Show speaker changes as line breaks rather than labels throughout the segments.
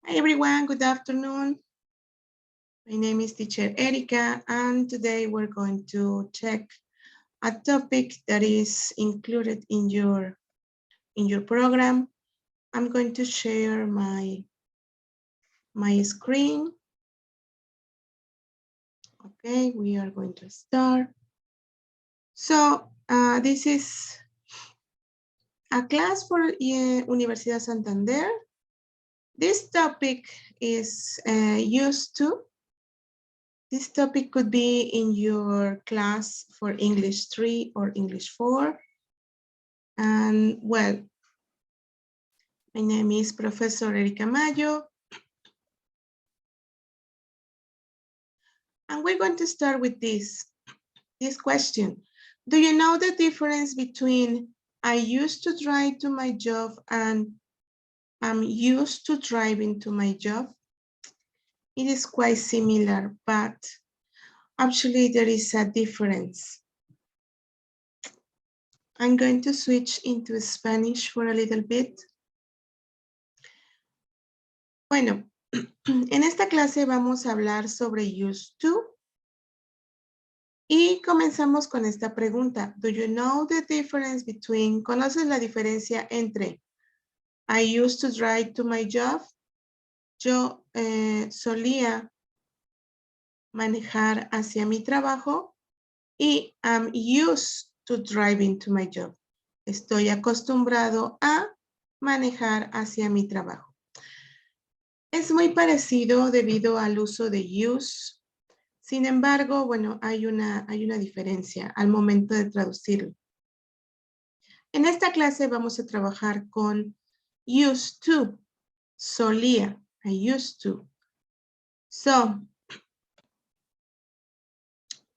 Hi everyone, good afternoon. My name is teacher Erica and today we're going to check a topic that is included in your program. I'm going to share my screen. Okay, we are going to start. So this is a class for Universidad Santander. This topic is used to. This topic could be in your class for English 3 or English 4. And well, my name is Professor Erica Mayo. And we're going to start with this question. Do you know the difference between I used to drive to my job and I'm used to driving to my job? It is quite similar, but actually there is a difference. I'm going to switch into Spanish for a little bit. Bueno, en esta clase vamos a hablar sobre used to. Y comenzamos con esta pregunta. Do you know the difference between, ¿conoces la diferencia entre I used to drive to my job? Yo solía manejar hacia mi trabajo y I'm used to driving to my job. Estoy acostumbrado a manejar hacia mi trabajo. Es muy parecido debido al uso de use. Sin embargo, bueno, hay una diferencia al momento de traducirlo. En esta clase vamos a trabajar con used to, solía, I used to. So,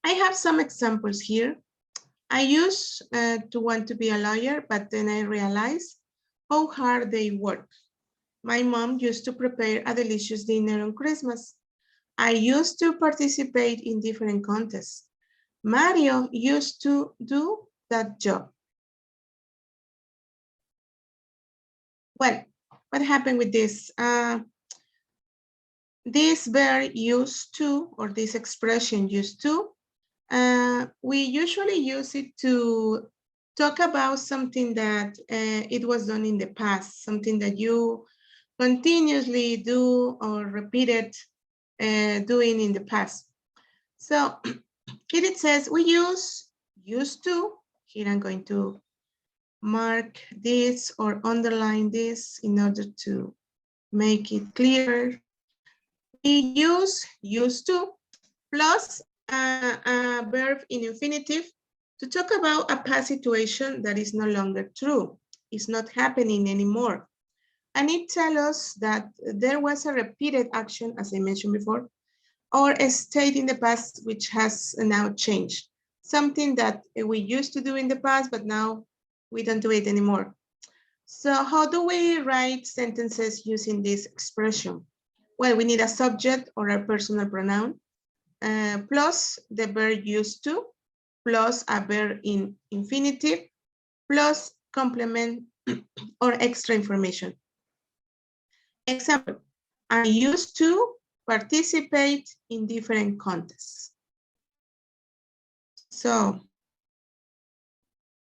I have some examples here. I used to want to be a lawyer, but then I realized how hard they work. My mom used to prepare a delicious dinner on Christmas. I used to participate in different contests. Mario used to do that job. Well, what happened with this? This verb used to, or this expression used to, we usually use it to talk about something that it was done in the past, something that you continuously do or repeated doing in the past. So here it says we use used to. Here I'm going to mark this or underline this in order to make it clearer. We use used to plus a verb in infinitive to talk about a past situation that is no longer true. It's not happening anymore. And it tells us that there was a repeated action, as I mentioned before, or a state in the past which has now changed. Something that we used to do in the past, but now we don't do it anymore. So how do we write sentences using this expression? Well, we need a subject or a personal pronoun, plus the verb used to, plus a verb in infinitive, plus complement or extra information. Example, I used to participate in different contests. So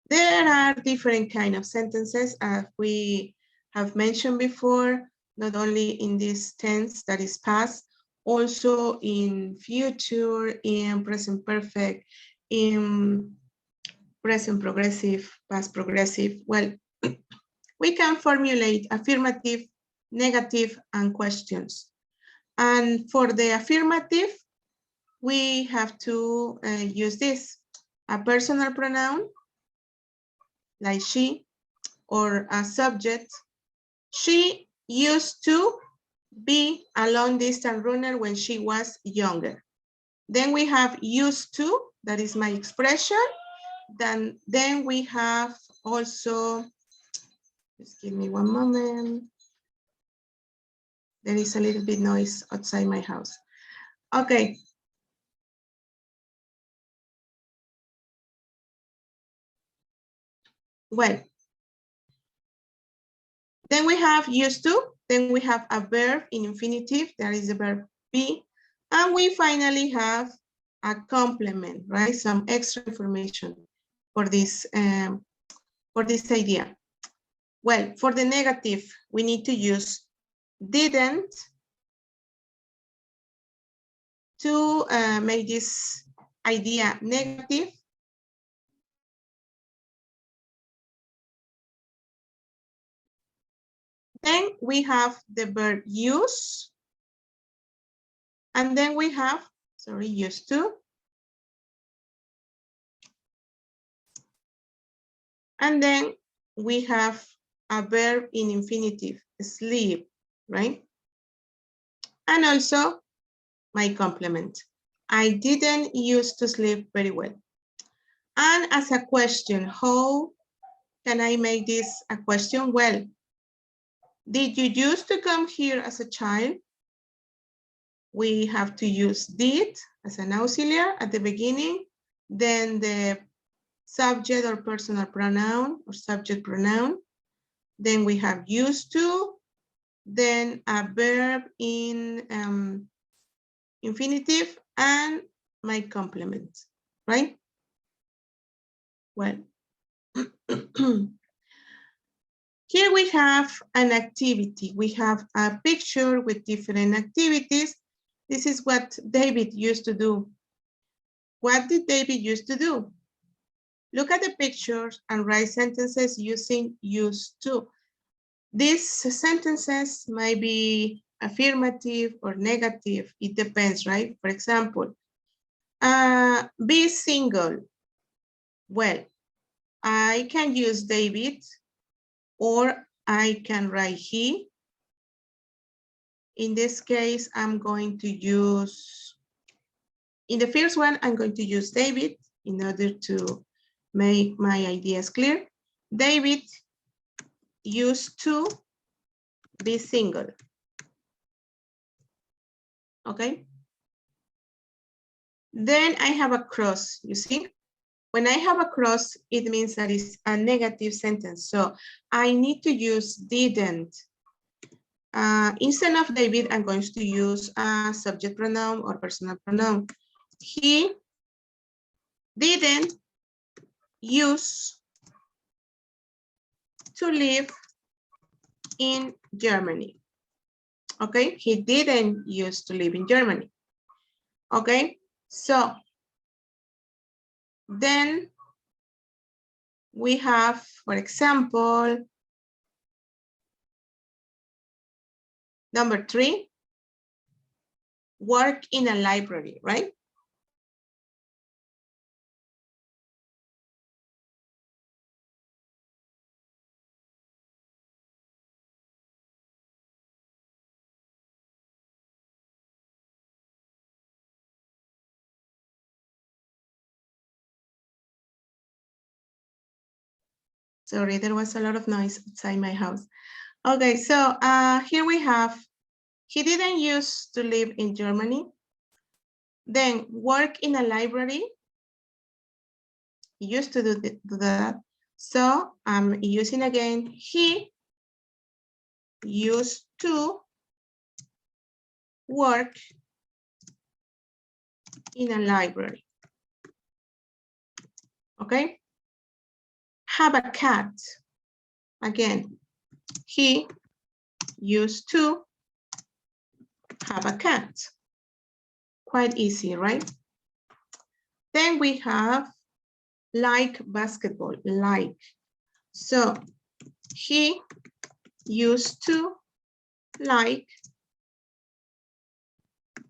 there are different kinds of sentences as we have mentioned before, not only in this tense that is past, also in future, in present perfect, in present progressive, past progressive. Well, we can formulate affirmative, negative, and questions. And for the affirmative, we have to use this, a personal pronoun, like she, or a subject. She used to be a long distance runner when she was younger. Then we have used to, that is my expression. Then we have also, just give me one moment. There is a little bit noise outside my house. Okay. Well, then we have used to, Then we have a verb in infinitive, that is the verb be. And we finally have a complement, right? Some extra information for this idea. Well, for the negative, we need to use didn't to make this idea negative. Then we have the verb use. And then we have, sorry, used to. And then we have a verb in infinitive, sleep, right? And also my complement. I didn't used to sleep very well. And as a question, how can I make this a question? Well, did you used to come here as a child? We have to use did as an auxiliary at the beginning, then the subject or personal pronoun or subject pronoun. Then we have used to, then a verb in infinitive and my complement, right? Well, here we have an activity. We have a picture with different activities. This is what David used to do. What did David used to do? Look at the pictures and write sentences using used to. These sentences might be affirmative or negative. It depends, right? For example, be single. Well, I can use David or I can write he. In this case, I'm going to use, in the first one, I'm going to use David in order to make my ideas clear. David used to be single. Okay. Then I have a cross, you see? When I have a cross, it means that it's a negative sentence. So I need to use didn't. Instead of David, I'm going to use a subject pronoun or personal pronoun. He didn't use to live in Germany. Okay, he didn't used to live in Germany. Okay, so then we have, for example, number 3, work in a library, right? Sorry, there was a lot of noise outside my house. Okay, so here we have, he didn't used to live in Germany. Then work in a library. He used to do that. So I'm using again, he used to work in a library. Okay. Have a cat. Again, he used to have a cat. Quite easy, right? Then we have like basketball, like. So he used to like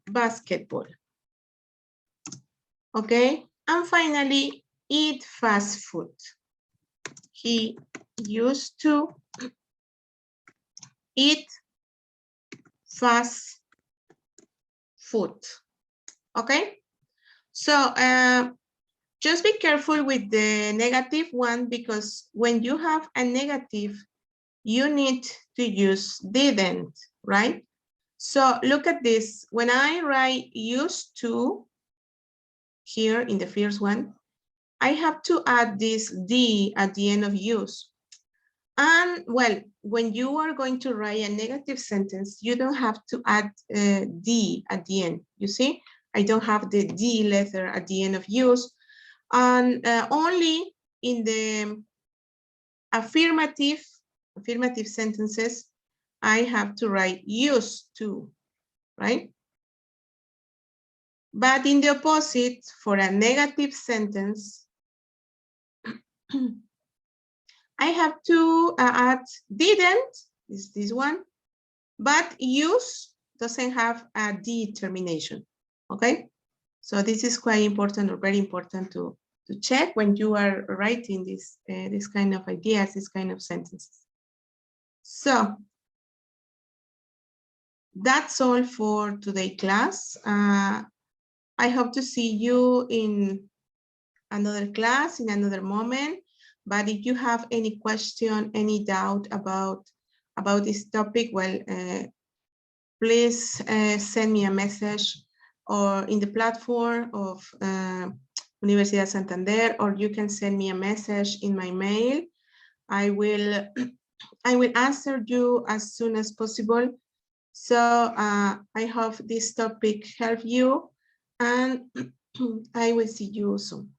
basketball. Okay, and finally, eat fast food. He used to eat fast food. Okay, so just be careful with the negative one, because when you have a negative, you need to use didn't, right? So look at this. When I write used to here in the first one, I have to add this D at the end of use. And well, when you are going to write a negative sentence, you don't have to add D at the end. You see, I don't have the D letter at the end of use. And only in the affirmative sentences, I have to write used to, right? But in the opposite, for a negative sentence, I have to add didn't, is this one, but use doesn't have a D termination, okay? So this is quite important or very important to check when you are writing this kind of ideas, this kind of sentences. So that's all for today, class. I hope to see you in another class, in another moment. But if you have any question, any doubt about this topic, well, please send me a message or in the platform of Universidad Santander, or you can send me a message in my mail. I will answer you as soon as possible. So I hope this topic helped you, and I will see you soon.